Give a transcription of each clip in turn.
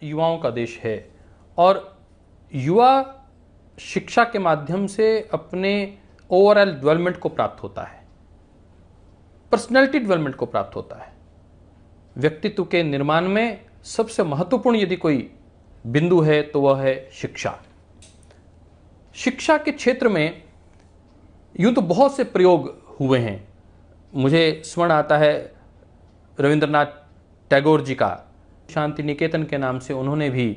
युवाओं का देश है और युवा शिक्षा के माध्यम से अपने ओवरऑल डेवलपमेंट को प्राप्त होता है, पर्सनैलिटी डेवलपमेंट को प्राप्त होता है। व्यक्तित्व के निर्माण में सबसे महत्वपूर्ण यदि कोई बिंदु है तो वह है शिक्षा। शिक्षा के क्षेत्र में यूं तो बहुत से प्रयोग हुए हैं। मुझे स्मरण आता है रविंद्रनाथ टैगोर जी का, शांति निकेतन के नाम से उन्होंने भी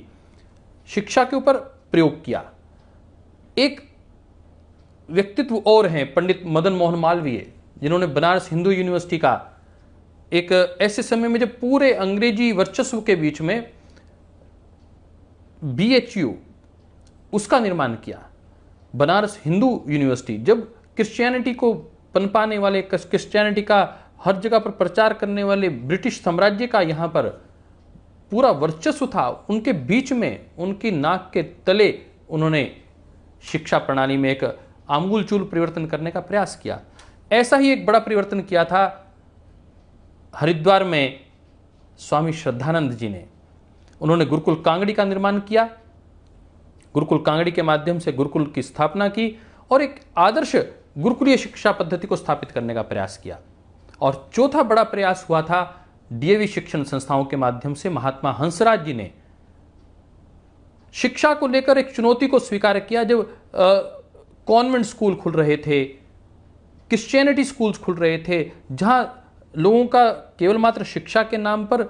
शिक्षा के ऊपर प्रयोग किया। एक व्यक्तित्व और हैं पंडित मदन मोहन मालवीय, जिन्होंने बनारस हिंदू यूनिवर्सिटी का एक ऐसे समय में जब पूरे अंग्रेजी वर्चस्व के बीच में BHU उसका निर्माण किया। बनारस हिंदू यूनिवर्सिटी, जब क्रिश्चियनिटी को पनपाने वाले, क्रिश्चियनिटी का हर जगह पर प्रचार करने वाले ब्रिटिश साम्राज्य का यहाँ पर पूरा वर्चस्व था, उनके बीच में उनकी नाक के तले उन्होंने शिक्षा प्रणाली में एक आमूलचूल परिवर्तन करने का प्रयास किया। ऐसा ही एक बड़ा परिवर्तन किया था हरिद्वार में स्वामी श्रद्धानंद जी ने। उन्होंने गुरुकुल कांगड़ी का निर्माण किया, गुरुकुल कांगड़ी के माध्यम से गुरुकुल की स्थापना की और एक आदर्श गुरुकुलीय शिक्षा पद्धति को स्थापित करने का प्रयास किया। और चौथा बड़ा प्रयास हुआ था DAV शिक्षण संस्थाओं के माध्यम से महात्मा हंसराज जी ने शिक्षा को लेकर एक चुनौती को स्वीकार किया। जब कॉन्वेंट स्कूल खुल रहे थे, क्रिश्चियनिटी स्कूल्स खुल रहे थे, जहां लोगों का केवल मात्र शिक्षा के नाम पर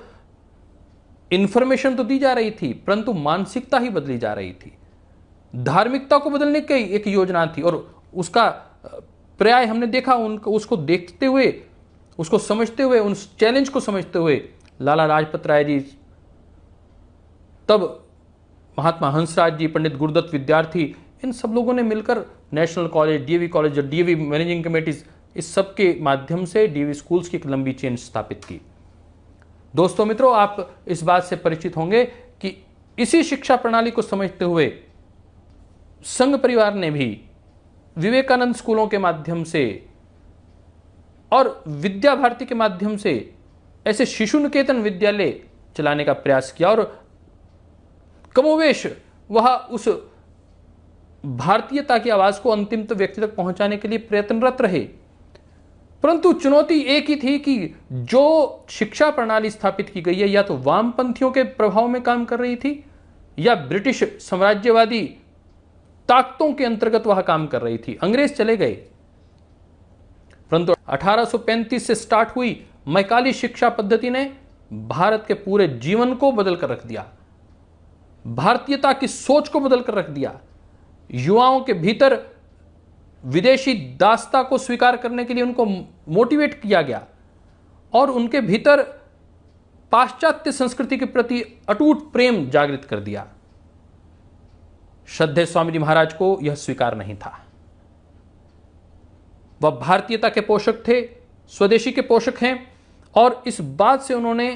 इंफॉर्मेशन तो दी जा रही थी, परंतु मानसिकता ही बदली जा रही थी। धार्मिकता को बदलने की एक योजना थी और उसका पर्याय हमने देखा। उसको देखते हुए, उसको समझते हुए, उस चैलेंज को समझते हुए लाला लाजपत राय जी, तब महात्मा हंसराज जी, पंडित गुरुदत्त विद्यार्थी, इन सब लोगों ने मिलकर नेशनल कॉलेज, DAV कॉलेज और DAV मैनेजिंग कमेटीज, इस सब के माध्यम से DAV स्कूल्स की एक लंबी चेन स्थापित की। दोस्तों मित्रों, आप इस बात से परिचित होंगे कि इसी शिक्षा प्रणाली को समझते हुए संघ परिवार ने भी विवेकानंद स्कूलों के माध्यम से और विद्या भारती के माध्यम से ऐसे शिशु निकेतन विद्यालय चलाने का प्रयास किया और कमोवेश वह उस भारतीयता की आवाज को अंतिम तो व्यक्ति तक पहुंचाने के लिए प्रयत्नरत रहे। परंतु चुनौती एक ही थी कि जो शिक्षा प्रणाली स्थापित की गई है, या तो वामपंथियों के प्रभाव में काम कर रही थी या ब्रिटिश साम्राज्यवादी ताकतों के अंतर्गत वह काम कर रही थी। अंग्रेज चले गए, परंतु 1835 से स्टार्ट हुई मैकाली शिक्षा पद्धति ने भारत के पूरे जीवन को बदल कर रख दिया, भारतीयता की सोच को बदल कर रख दिया। युवाओं के भीतर विदेशी दास्ता को स्वीकार करने के लिए उनको मोटिवेट किया गया और उनके भीतर पाश्चात्य संस्कृति के प्रति अटूट प्रेम जागृत कर दिया। श्रद्धेय स्वामी जी महाराज को यह स्वीकार नहीं था। वह भारतीयता के पोषक थे, स्वदेशी के पोषक हैं और इस बात से उन्होंने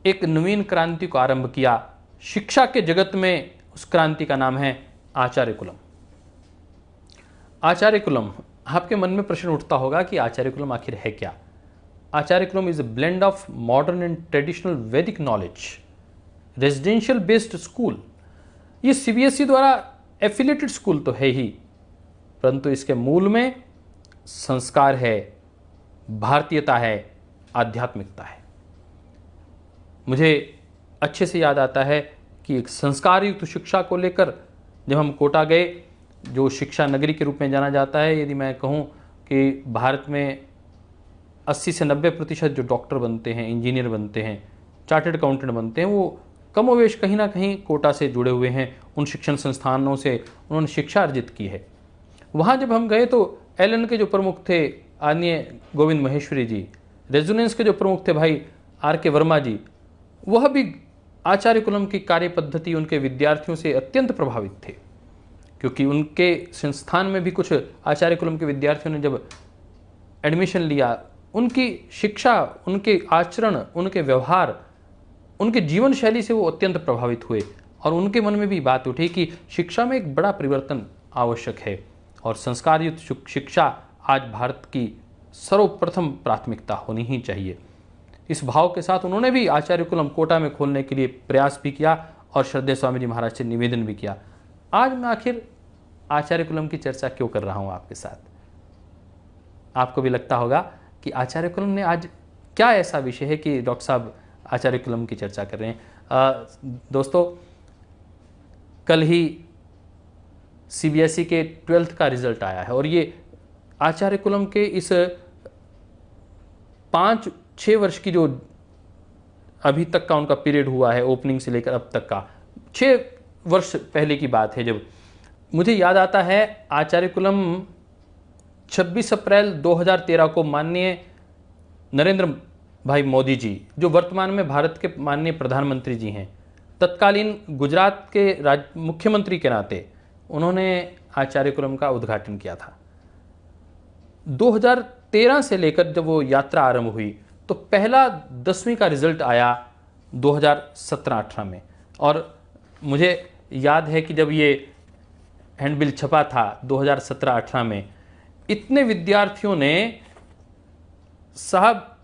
एक नवीन क्रांति को आरंभ किया। शिक्षा के जगत में उस क्रांति का नाम है आचार्य कुलम। आचार्य कुलम, आपके मन में प्रश्न उठता होगा कि आचार्य कुलम आखिर है क्या? Acharyakulam is a blend of modern and traditional Vedic knowledge, residential based school. ये CBSE द्वारा एफिलिएटेड स्कूल तो है ही, परंतु इसके मूल में संस्कार है, भारतीयता है, आध्यात्मिकता है। मुझे अच्छे से याद आता है कि एक संस्कार युक्त शिक्षा को लेकर जब हम कोटा गए, जो शिक्षा नगरी के रूप में जाना जाता है, यदि मैं कहूँ कि भारत में 80 से 90% जो डॉक्टर बनते हैं, इंजीनियर बनते हैं, चार्टर्ड अकाउंटेंट बनते हैं, वो कमोवेश कहीं ना कहीं कोटा से जुड़े हुए हैं। उन शिक्षण संस्थानों से उन्होंने शिक्षा अर्जित की है। वहाँ जब हम गए तो LN के जो प्रमुख थे आदरणीय गोविंद महेश्वरी जी, रेजोनेंस के जो प्रमुख थे भाई RK वर्मा जी, वह भी आचार्य कुलम की कार्य पद्धति, उनके विद्यार्थियों से अत्यंत प्रभावित थे, क्योंकि उनके संस्थान में भी कुछ आचार्य कुलम के विद्यार्थियों ने जब एडमिशन लिया, उनकी शिक्षा, उनके आचरण, उनके व्यवहार, उनके जीवन शैली से वो अत्यंत प्रभावित हुए और उनके मन में भी बात उठी कि शिक्षा में एक बड़ा परिवर्तन आवश्यक है और संस्कार युक्त शिक्षा आज भारत की सर्वप्रथम प्राथमिकता होनी ही चाहिए। इस भाव के साथ उन्होंने भी आचार्य कुलम कोटा में खोलने के लिए प्रयास भी किया और श्रद्धेय स्वामी जी महाराज से निवेदन भी किया। आज मैं आखिर आचार्य कुलम की चर्चा क्यों कर रहा हूं आपके साथ? आपको भी लगता होगा कि आचार्य कुलम ने आज क्या ऐसा विषय है कि डॉक्टर साहब आचार्य कुलम की चर्चा कर रहे हैं। दोस्तों, कल ही सीबीएसई के 12th का रिजल्ट आया है और ये आचार्य कुलम के इस 5-6 वर्ष की जो अभी तक का उनका पीरियड हुआ है, ओपनिंग से लेकर अब तक का 6 वर्ष पहले की बात है, जब मुझे याद आता है आचार्य कुलम 26 अप्रैल 2013 को माननीय नरेंद्र भाई मोदी जी, जो वर्तमान में भारत के माननीय प्रधानमंत्री जी हैं, तत्कालीन गुजरात के मुख्यमंत्री के नाते उन्होंने आचार्य कुलम का उद्घाटन किया था। 2013 से लेकर जब वो यात्रा आरंभ हुई तो पहला 10वीं का रिजल्ट आया 2017-18 में। और मुझे याद है कि जब ये हैंडबिल छपा था 2017-18 में, इतने विद्यार्थियों ने साहब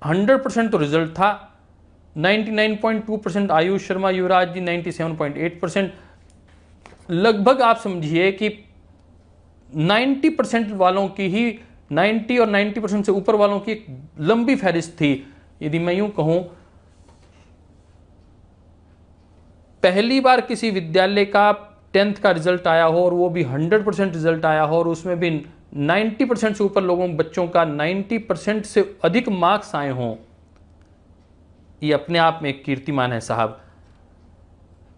100% तो रिजल्ट था, 99.2% आयुष शर्मा युवराज जी 97.8%, लगभग आप समझिए कि 90% वालों की ही 90 और 90% से ऊपर वालों की एक लंबी फहरिस्त थी। यदि मैं यूं कहूं, पहली बार किसी विद्यालय का 10th का रिजल्ट आया हो और वो भी 100% रिजल्ट आया हो और उसमें भी 90% से ऊपर बच्चों का 90% से अधिक मार्क्स आए हों, ये अपने आप में एक कीर्तिमान है साहब।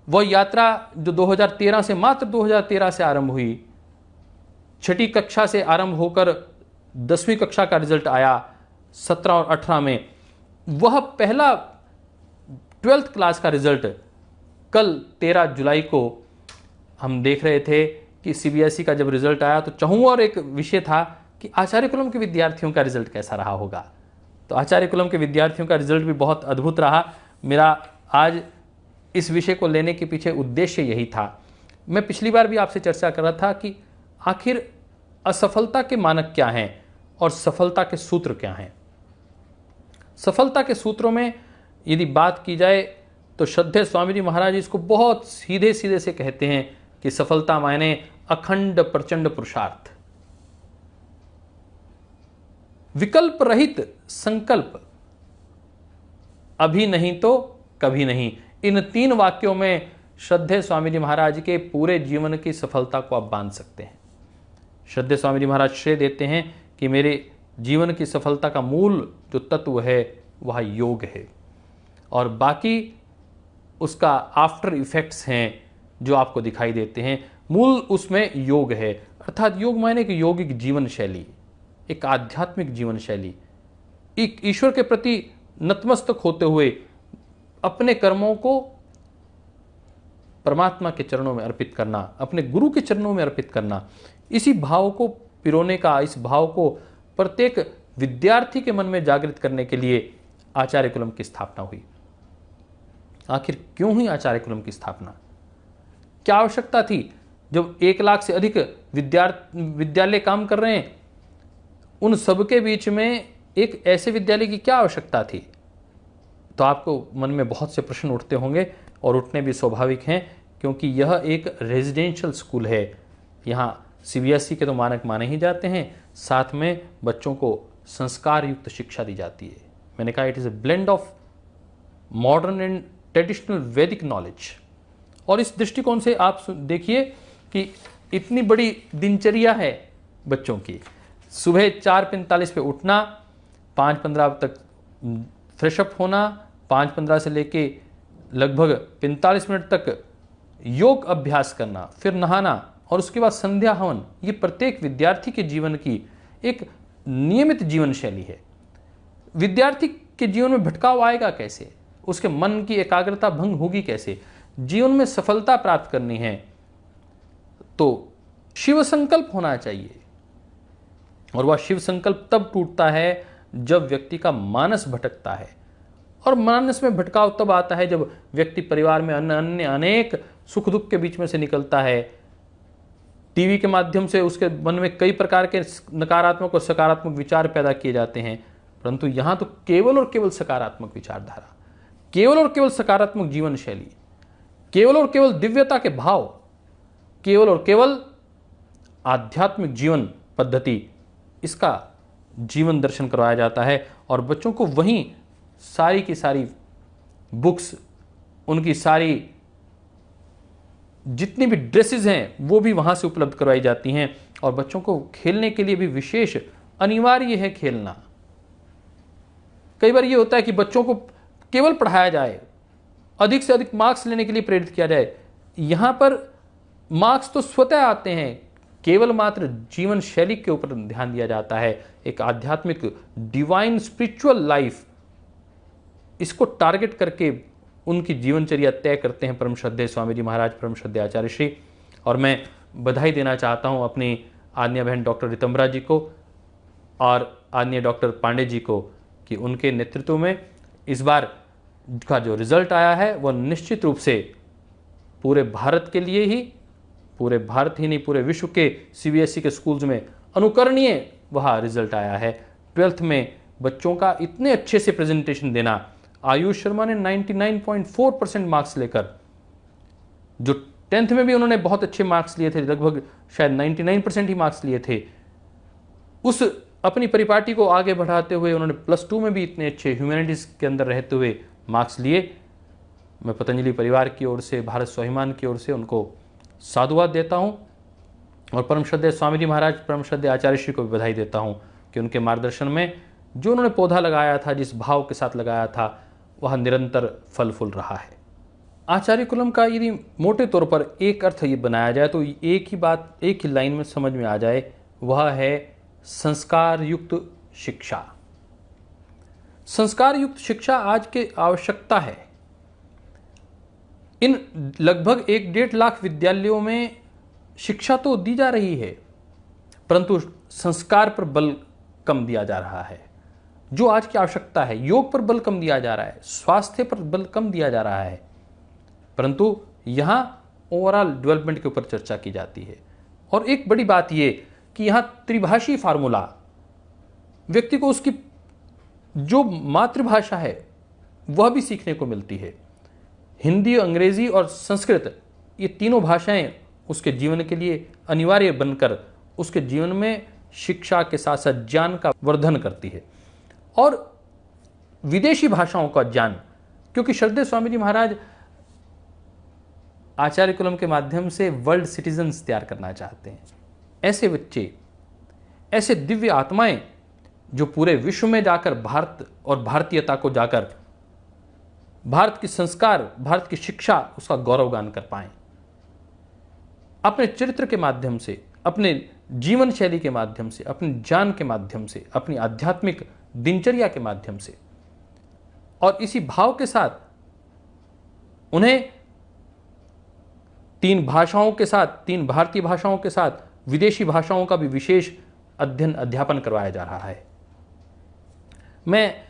वह यात्रा जो 2013 से, मात्र 2013 से आरंभ हुई, 6ठी कक्षा से आरंभ होकर 10वीं कक्षा का रिजल्ट आया 17 और 18 में, वह पहला 12th क्लास का रिजल्ट कल 13 जुलाई को हम देख रहे थे कि सीबीएसई का जब रिजल्ट आया तो चहुं और एक विषय था कि आचार्य कुलम के विद्यार्थियों का रिजल्ट कैसा रहा होगा। तो आचार्य कुलम के विद्यार्थियों का रिजल्ट भी बहुत अद्भुत रहा। मेरा आज इस विषय को लेने के पीछे उद्देश्य यही था। मैं पिछली बार भी आपसे चर्चा कर रहा था कि आखिर असफलता के मानक क्या हैं और सफलता के सूत्र क्या हैं। सफलता के सूत्रों में यदि बात की जाए तो श्रद्धेय स्वामी जी महाराज इसको बहुत सीधे सीधे से कहते हैं कि सफलता मायने अखंड प्रचंड पुरुषार्थ, विकल्प रहित संकल्प, अभी नहीं तो कभी नहीं। इन 3 वाक्यों में श्रद्धेय स्वामी जी महाराज के पूरे जीवन की सफलता को आप बांध सकते हैं। श्रद्धेय स्वामी जी महाराज श्रेय देते हैं कि मेरे जीवन की सफलता का मूल जो तत्व है वह योग है, और बाकी उसका आफ्टर इफेक्ट्स हैं जो आपको दिखाई देते हैं। मूल उसमें योग है, अर्थात योग मायने कि यौगिक जीवन शैली, एक आध्यात्मिक जीवन शैली, एक ईश्वर के प्रति नतमस्तक होते हुए अपने कर्मों को परमात्मा के चरणों में अर्पित करना, अपने गुरु के चरणों में अर्पित करना। इसी भाव को पिरोने का, इस भाव को प्रत्येक विद्यार्थी के मन में जागृत करने के लिए आचार्य कुलम की स्थापना हुई। आखिर क्यों हुई आचार्य कुलम की स्थापना? क्या आवश्यकता थी? जब 1 लाख से अधिक विद्यालय काम कर रहे हैं, उन सबके बीच में एक ऐसे विद्यालय की क्या आवश्यकता थी? तो आपको मन में बहुत से प्रश्न उठते होंगे, और उठने भी स्वाभाविक हैं, क्योंकि यह एक रेजिडेंशियल स्कूल है। यहाँ सीबीएसई के तो मानक माने ही जाते हैं, साथ में बच्चों को संस्कार युक्त शिक्षा दी जाती है। मैंने कहा it is a blend of modern and traditional Vedic knowledge. और इस दृष्टिकोण से आप देखिए कि इतनी बड़ी दिनचर्या है बच्चों की। सुबह 4:45 पे उठना, 5:15 तक फ्रेशअप होना, 5:15 से लेके लगभग 45 मिनट तक योग अभ्यास करना, फिर नहाना और उसके बाद संध्या हवन। ये प्रत्येक विद्यार्थी के जीवन की एक नियमित जीवन शैली है। विद्यार्थी के जीवन में भटकाव आएगा कैसे? उसके मन की एकाग्रता भंग होगी कैसे? जीवन में सफलता प्राप्त करनी है तो शिव संकल्प होना चाहिए, और वह शिव संकल्प तब टूटता है जब व्यक्ति का मानस भटकता है। और मानस में भटकाव तब आता है जब व्यक्ति परिवार में अन्य अनेक सुख दुख के बीच में से निकलता है। टीवी के माध्यम से उसके मन में कई प्रकार के नकारात्मक और सकारात्मक विचार पैदा किए जाते हैं। परंतु यहां तो केवल और केवल सकारात्मक विचारधारा, केवल और केवल सकारात्मक जीवन शैली, केवल और केवल दिव्यता के भाव, केवल और केवल आध्यात्मिक जीवन पद्धति, इसका जीवन दर्शन करवाया जाता है। और बच्चों को वहीं सारी की सारी बुक्स, उनकी सारी जितनी भी ड्रेसेस हैं वो भी वहां से उपलब्ध करवाई जाती हैं। और बच्चों को खेलने के लिए भी विशेष अनिवार्य है खेलना। कई बार ये होता है कि बच्चों को केवल पढ़ाया जाए, अधिक से अधिक मार्क्स लेने के लिए प्रेरित किया जाए। यहां पर मार्क्स तो स्वतः आते हैं, केवल मात्र जीवन शैली के ऊपर ध्यान दिया जाता है। एक आध्यात्मिक डिवाइन स्पिरिचुअल लाइफ, इसको टारगेट करके उनकी जीवनचर्या तय करते हैं परम श्रद्धेय स्वामी जी महाराज, परम श्रद्धेय आचार्य श्री। और मैं बधाई देना चाहता हूं अपनी आद्या बहन डॉक्टर रितंबरा जी को और आदरणीय डॉक्टर पांडे जी को कि उनके नेतृत्व में इस बार का जो रिजल्ट आया है वह निश्चित रूप से पूरे भारत के लिए ही, पूरे भारत ही नहीं पूरे विश्व के सीबीएसई के स्कूल्स में अनुकरणीय वह रिजल्ट आया है। 12th में बच्चों का इतने अच्छे से प्रेजेंटेशन देना, आयुष शर्मा ने 99.4% मार्क्स लेकर, जो 10th में भी उन्होंने बहुत अच्छे मार्क्स लिए थे, लगभग शायद 99% ही मार्क्स लिए थे, उस अपनी परिपाटी को आगे बढ़ाते हुए उन्होंने +2 में भी इतने अच्छे ह्यूमैनिटीज के अंदर रहते हुए मार्क्स लिए। मैं पतंजलि परिवार की ओर से, भारत स्वाभिमान की ओर से उनको साधुवाद देता हूं और परम श्रद्धेय स्वामी जी महाराज, परम श्रद्धेय आचार्य श्री को भी बधाई देता हूं कि उनके मार्गदर्शन में जो उन्होंने पौधा लगाया था, जिस भाव के साथ लगाया था, वह निरंतर फल फूल रहा है। आचार्य कुलम का यदि मोटे तौर पर एक अर्थ ये बनाया जाए तो एक ही बात, एक ही लाइन में समझ में आ जाए, वह है संस्कार युक्त शिक्षा। संस्कार युक्त शिक्षा आज की आवश्यकता है। इन लगभग 1-1.5 लाख विद्यालयों में शिक्षा तो दी जा रही है, परंतु संस्कार पर बल कम दिया जा रहा है। जो आज की आवश्यकता है, योग पर बल कम दिया जा रहा है, स्वास्थ्य पर बल कम दिया जा रहा है, परंतु यहां ओवरऑल डेवलपमेंट के ऊपर चर्चा की जाती है। और एक बड़ी बात यह कि यहां त्रिभाषी फार्मूला, व्यक्ति को उसकी जो मातृभाषा है वह भी सीखने को मिलती है। हिंदी, अंग्रेजी और संस्कृत, ये तीनों भाषाएं उसके जीवन के लिए अनिवार्य बनकर उसके जीवन में शिक्षा के साथ साथ ज्ञान का वर्धन करती है। और विदेशी भाषाओं का ज्ञान, क्योंकि श्रद्धेय स्वामी जी महाराज आचार्य कुलम के माध्यम से वर्ल्ड सिटीजन्स तैयार करना चाहते हैं। ऐसे बच्चे, ऐसे दिव्य आत्माएं जो पूरे विश्व में जाकर भारत और भारतीयता को जाकर भारत की संस्कार, भारत की शिक्षा, उसका गौरवगान कर पाएं। अपने चरित्र के माध्यम से, अपने जीवन शैली के माध्यम से, अपने ज्ञान के माध्यम से, अपनी आध्यात्मिक दिनचर्या के माध्यम से, और इसी भाव के साथ उन्हें 3 भाषाओं के साथ, 3 भारतीय भाषाओं के साथ विदेशी भाषाओं का भी विशेष अध्ययन अध्यापन करवाया जा रहा है। मैं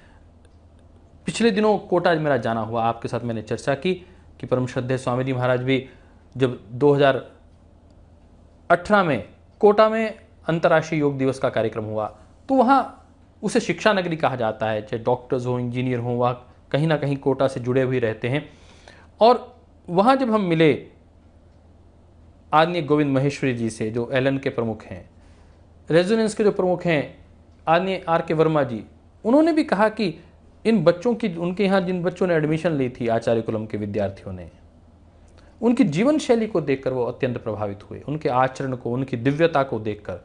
पिछले दिनों कोटा मेरा जाना हुआ, आपके साथ मैंने चर्चा की कि परम श्रद्धेय स्वामी जी महाराज भी जब 2018 में कोटा में अंतर्राष्ट्रीय योग दिवस का कार्यक्रम हुआ तो वहाँ उसे शिक्षा नगरी कहा जाता है, चाहे डॉक्टर्स हो, इंजीनियर हो, वह कहीं ना कहीं कोटा से जुड़े हुए रहते हैं। और वहाँ जब हम मिले आदरणीय गोविंद महेश्वरी जी से, जो एलन के प्रमुख हैं, रेजोनेंस के जो प्रमुख हैं आदरणीय RK वर्मा जी, उन्होंने भी कहा कि इन बच्चों की, उनके यहाँ जिन बच्चों ने एडमिशन ली थी आचार्य कुलम के विद्यार्थियों ने, उनकी जीवन शैली को देखकर वो अत्यंत प्रभावित हुए, उनके आचरण को, उनकी दिव्यता को देखकर।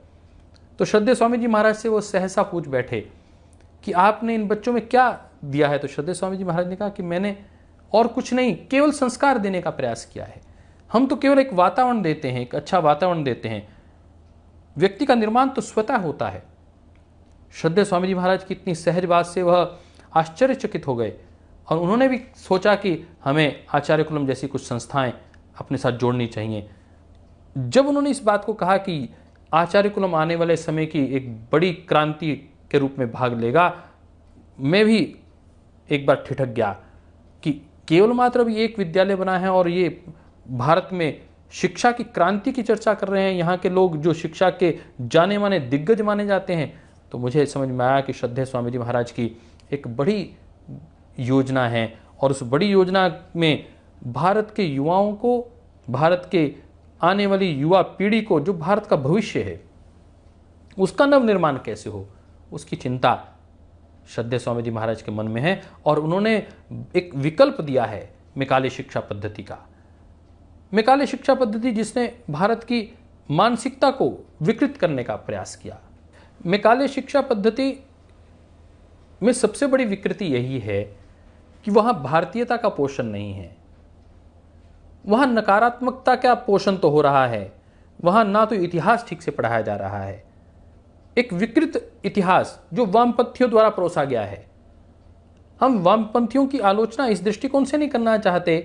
तो श्रद्धेय स्वामी जी महाराज से वो सहसा पूछ बैठे कि आपने इन बच्चों में क्या दिया है। तो श्रद्धेय स्वामी जी महाराज ने कहा कि मैंने और कुछ नहीं, केवल संस्कार देने का प्रयास किया है। हम तो केवल एक वातावरण देते हैं, एक अच्छा वातावरण देते हैं, व्यक्ति का निर्माण तो स्वतः होता है। श्रद्धेय स्वामी जी महाराज की इतनी सहज बात से वह आश्चर्यचकित हो गए और उन्होंने भी सोचा कि हमें आचार्य कुलम जैसी कुछ संस्थाएं अपने साथ जोड़नी चाहिए। जब उन्होंने इस बात को कहा कि आचार्य कुलम आने वाले समय की एक बड़ी क्रांति के रूप में भाग लेगा, मैं भी एक बार ठिठक गया कि केवल मात्र अभी एक विद्यालय बना है और ये भारत में शिक्षा की क्रांति की चर्चा कर रहे हैं। यहाँ के लोग जो शिक्षा के जाने माने दिग्गज माने जाते हैं, तो मुझे समझ में आया कि श्रद्धेय स्वामी जी महाराज की एक बड़ी योजना है और उस बड़ी योजना में भारत के युवाओं को, भारत के आने वाली युवा पीढ़ी को, जो भारत का भविष्य है, उसका नवनिर्माण कैसे हो, उसकी चिंता श्रद्धेय स्वामी जी महाराज के मन में है। और उन्होंने एक विकल्प दिया है मैकाले शिक्षा पद्धति का। मैकाले शिक्षा पद्धति जिसने भारत की मानसिकता को विकृत करने का प्रयास किया। मैकाले शिक्षा पद्धति में सबसे बड़ी विकृति यही है कि वहां भारतीयता का पोषण नहीं है, वहां नकारात्मकता का पोषण तो हो रहा है, वहां ना तो इतिहास ठीक से पढ़ाया जा रहा है, एक विकृत इतिहास जो वामपंथियों द्वारा परोसा गया है। हम वामपंथियों की आलोचना इस दृष्टिकोण से नहीं करना चाहते,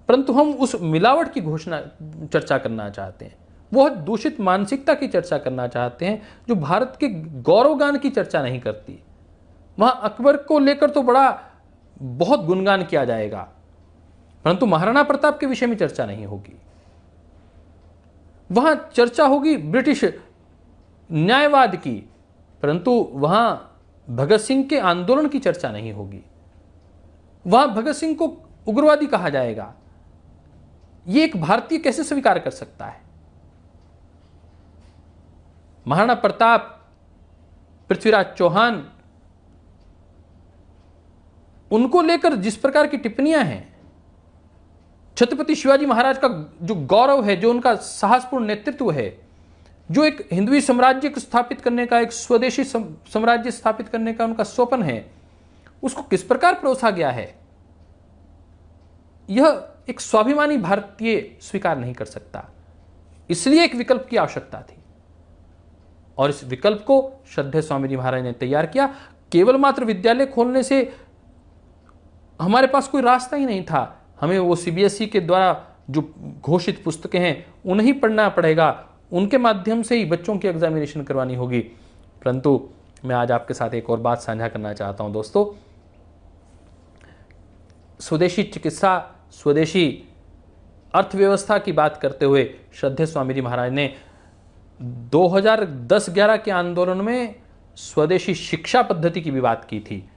परंतु हम उस मिलावट की चर्चा करना चाहते हैं, वह दूषित मानसिकता की चर्चा करना चाहते हैं जो भारत के गौरवगान की चर्चा नहीं करती। वहां अकबर को लेकर तो बहुत गुणगान किया जाएगा, परंतु महाराणा प्रताप के विषय में चर्चा नहीं होगी। वहां चर्चा होगी ब्रिटिश न्यायवाद की, परंतु वहां भगत सिंह के आंदोलन की चर्चा नहीं होगी। वहां भगत सिंह को उग्रवादी कहा जाएगा। यह एक भारतीय कैसे स्वीकार कर सकता है? महाराणा प्रताप, पृथ्वीराज चौहान, उनको लेकर जिस प्रकार की टिप्पणियां हैं, छत्रपति शिवाजी महाराज का जो गौरव है, जो उनका साहसपूर्ण नेतृत्व है, जो एक हिंदवी साम्राज्य को स्थापित करने का, एक स्वदेशी साम्राज्य स्थापित करने का उनका स्वप्न है, उसको किस प्रकार परोसा गया है, यह एक स्वाभिमानी भारतीय स्वीकार नहीं कर सकता। इसलिए एक विकल्प की आवश्यकता थी और इस विकल्प को श्रद्धेय स्वामी जी महाराज ने तैयार किया। केवल मात्र विद्यालय खोलने से हमारे पास कोई रास्ता ही नहीं था। हमें वो सीबीएसई के द्वारा जो घोषित पुस्तकें हैं उन्हें पढ़ना पड़ेगा, उनके माध्यम से ही बच्चों की एग्जामिनेशन करवानी होगी। परंतु मैं आज आपके साथ एक और बात साझा करना चाहता हूं दोस्तों। स्वदेशी चिकित्सा, स्वदेशी अर्थव्यवस्था की बात करते हुए श्रद्धेय स्वामी जी महाराज ने 2010-11 के आंदोलन में स्वदेशी शिक्षा पद्धति की भी बात की थी।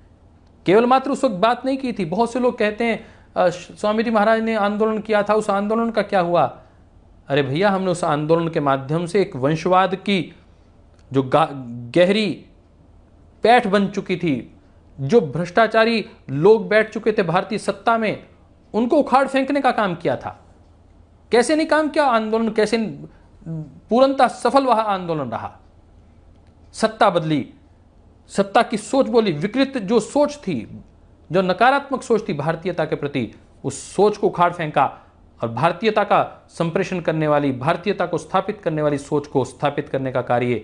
केवल मात्र उस वक्त बात नहीं की थी। बहुत से लोग कहते हैं स्वामी जी महाराज ने आंदोलन किया था, उस आंदोलन का क्या हुआ? अरे भैया, हमने उस आंदोलन के माध्यम से एक वंशवाद की जो गहरी पैठ बन चुकी थी, जो भ्रष्टाचारी लोग बैठ चुके थे भारतीय सत्ता में, उनको उखाड़ फेंकने का काम किया था। कैसे नहीं काम किया आंदोलन, कैसे पूर्णतः सफल वह आंदोलन रहा। सत्ता बदली, सत्ता की सोच बोली, विकृत जो सोच थी, जो नकारात्मक सोच थी भारतीयता के प्रति, उस सोच को उखाड़ फेंका और भारतीयता का संप्रेषण करने वाली, भारतीयता को स्थापित करने वाली सोच को स्थापित करने का कार्य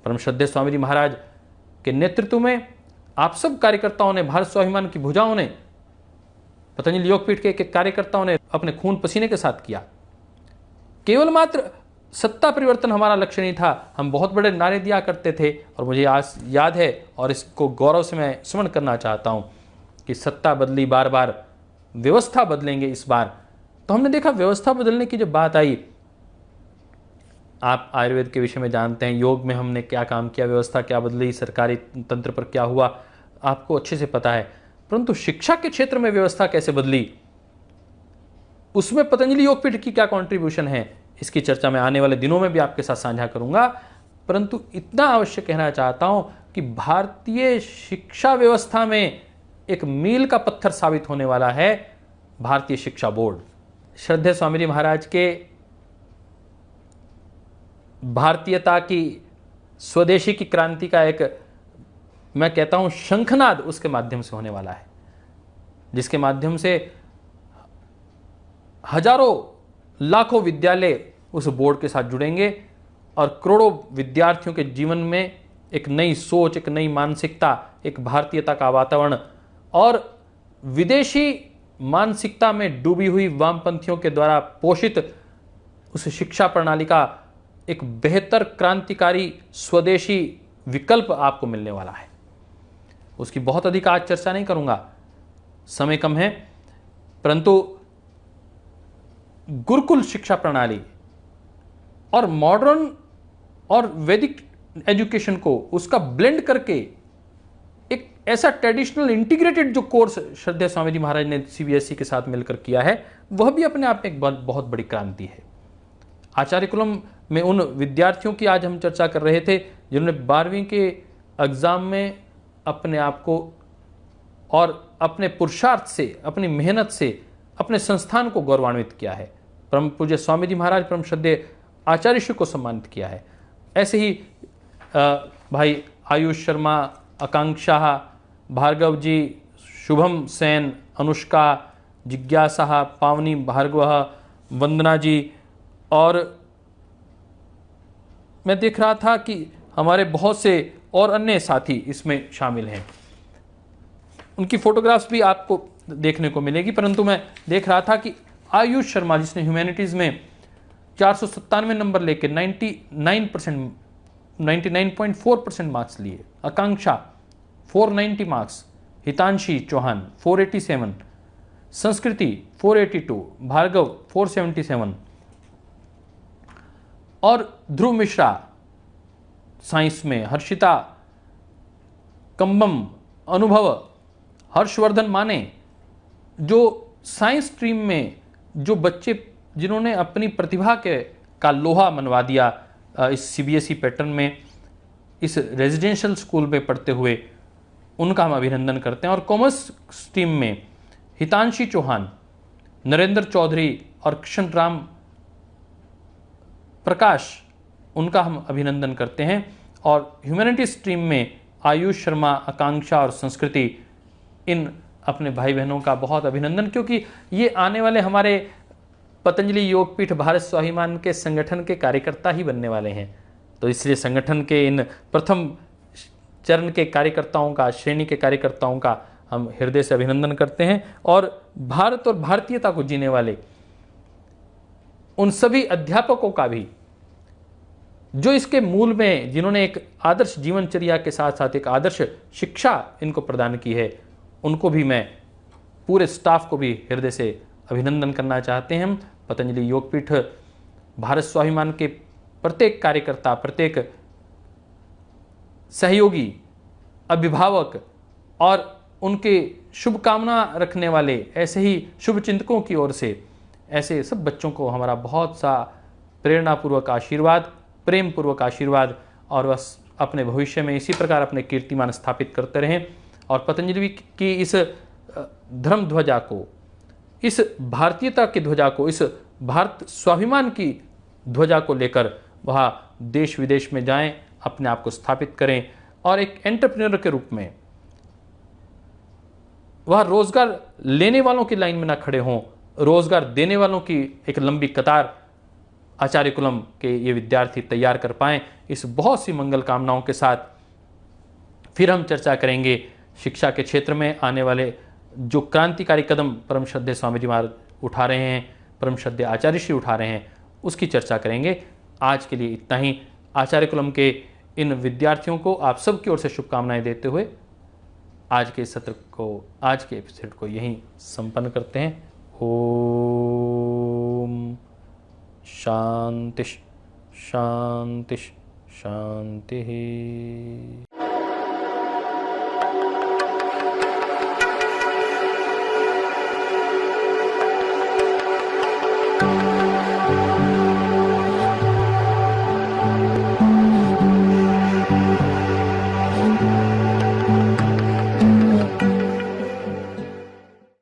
परम श्रद्धेय स्वामी जी महाराज के नेतृत्व में आप सब कार्यकर्ताओं ने, भारत स्वाभिमान की भुजाओं ने, पतंजलि योगपीठ के एक कार्यकर्ताओं ने अपने खून पसीने के साथ किया। केवल मात्र सत्ता परिवर्तन हमारा लक्ष्य नहीं था। हम बहुत बड़े नारे दिया करते थे और मुझे आज याद है और इसको गौरव से मैं स्मरण करना चाहता हूं कि सत्ता बदली, बार बार व्यवस्था बदलेंगे इस बार। तो हमने देखा व्यवस्था बदलने की जब बात आई, आप आयुर्वेद के विषय में जानते हैं, योग में हमने क्या काम किया, व्यवस्था क्या बदली, सरकारी तंत्र पर क्या हुआ, आपको अच्छे से पता है। परंतु शिक्षा के क्षेत्र में व्यवस्था कैसे बदली, उसमें पतंजलि योगपीठ की क्या कंट्रीब्यूशन है, इसकी चर्चा मैं आने वाले दिनों में भी आपके साथ साझा करूंगा। परंतु इतना अवश्य कहना चाहता हूं कि भारतीय शिक्षा व्यवस्था में एक मील का पत्थर साबित होने वाला है भारतीय शिक्षा बोर्ड। श्रद्धेय स्वामी जी महाराज के भारतीयता की, स्वदेशी की क्रांति का एक, मैं कहता हूं, शंखनाद उसके माध्यम से होने वाला है, जिसके माध्यम से हजारों लाखों विद्यालय उस बोर्ड के साथ जुड़ेंगे और करोड़ों विद्यार्थियों के जीवन में एक नई सोच, एक नई मानसिकता, एक भारतीयता का वातावरण और विदेशी मानसिकता में डूबी हुई वामपंथियों के द्वारा पोषित उस शिक्षा प्रणाली का एक बेहतर क्रांतिकारी स्वदेशी विकल्प आपको मिलने वाला है। उसकी बहुत अधिक आज चर्चा नहीं करूंगा, समय कम है। परंतु गुरुकुल शिक्षा प्रणाली और मॉडर्न और वैदिक एजुकेशन को उसका ब्लेंड करके एक ऐसा ट्रेडिशनल इंटीग्रेटेड जो कोर्स श्रद्धेय स्वामी जी महाराज ने सीबीएसई के साथ मिलकर किया है, वह भी अपने आप में एक बहुत बड़ी क्रांति है। आचार्य कुलम में उन विद्यार्थियों की आज हम चर्चा कर रहे थे जिन्होंने 12वीं के एग्जाम में अपने आप को और अपने पुरुषार्थ से, अपनी मेहनत से अपने संस्थान को गौरवान्वित किया है। परम पूज्य स्वामी जी महाराज, परम श्रद्धेय आचार्य श्री को सम्मानित किया है। ऐसे ही भाई आयुष शर्मा, आकांक्षा, भार्गव जी, शुभम सेन, अनुष्का, जिज्ञासा, पावनी भार्गव, वंदना जी, और मैं देख रहा था कि हमारे बहुत से और अन्य साथी इसमें शामिल हैं। उनकी फोटोग्राफ्स भी आपको देखने को मिलेगी, परंतु मैं देख रहा था कि आयुष शर्मा जिसने ह्यूमैनिटीज़ में 497 नंबर लेके 99.4% मार्क्स लिए, आकांक्षा 490 मार्क्स, हितांशी चौहान 487, संस्कृति 482, भार्गव 477 और ध्रुव मिश्रा साइंस में, हर्षिता कंबम, अनुभव, हर्षवर्धन माने, जो साइंस स्ट्रीम में जो बच्चे जिन्होंने अपनी प्रतिभा का लोहा मनवा दिया इस सीबीएसई पैटर्न में, इस रेजिडेंशियल स्कूल में पढ़ते हुए, उनका हम अभिनंदन करते हैं। और कॉमर्स स्ट्रीम में हितांशी चौहान, नरेंद्र चौधरी और कृष्ण राम प्रकाश, उनका हम अभिनंदन करते हैं। और ह्यूमैनिटी स्ट्रीम में आयुष शर्मा, आकांक्षा और संस्कृति, इन अपने भाई बहनों का बहुत अभिनंदन, क्योंकि ये आने वाले हमारे पतंजलि योगपीठ भारत स्वाभिमान के संगठन के कार्यकर्ता ही बनने वाले हैं। तो इसलिए संगठन के इन प्रथम चरण के कार्यकर्ताओं का, श्रेणी के कार्यकर्ताओं का हम हृदय से अभिनंदन करते हैं। और भारत और भारतीयता को जीने वाले उन सभी अध्यापकों का भी, जो इसके मूल में, जिन्होंने एक आदर्श जीवनचर्या के साथ साथ एक आदर्श शिक्षा इनको प्रदान की है, उनको भी मैं, पूरे स्टाफ को भी हृदय से अभिनंदन करना चाहते हैं। हम पतंजलि योगपीठ भारत स्वाभिमान के प्रत्येक कार्यकर्ता, प्रत्येक सहयोगी, अभिभावक और उनके शुभकामना रखने वाले ऐसे ही शुभचिंतकों की ओर से ऐसे सब बच्चों को हमारा बहुत सा प्रेरणापूर्वक आशीर्वाद, प्रेम पूर्वक आशीर्वाद, और बस अपने भविष्य में इसी प्रकार अपने कीर्तिमान स्थापित करते रहें। और पतंजलि की इस धर्म ध्वजा को, इस भारतीयता की ध्वजा को, इस भारत स्वाभिमान की ध्वजा को लेकर वह देश विदेश में जाएं, अपने आप को स्थापित करें और एक एंटरप्रेन्योर के रूप में वह रोजगार लेने वालों की लाइन में ना खड़े हों, रोजगार देने वालों की एक लंबी कतार आचार्य कुलम के ये विद्यार्थी तैयार कर पाएं। इस बहुत सी मंगल कामनाओं के साथ फिर हम चर्चा करेंगे शिक्षा के क्षेत्र में आने वाले जो क्रांतिकारी कदम परम श्रद्धेय स्वामी जी महाराज उठा रहे हैं, परम श्रद्धेय आचार्य श्री उठा रहे हैं, उसकी चर्चा करेंगे। आज के लिए इतना ही। आचार्य कुलम के इन विद्यार्थियों को आप सबकी ओर से शुभकामनाएं देते हुए आज के सत्र को, आज के एपिसोड को यहीं संपन्न करते हैं। ओम शांति शांति शांति।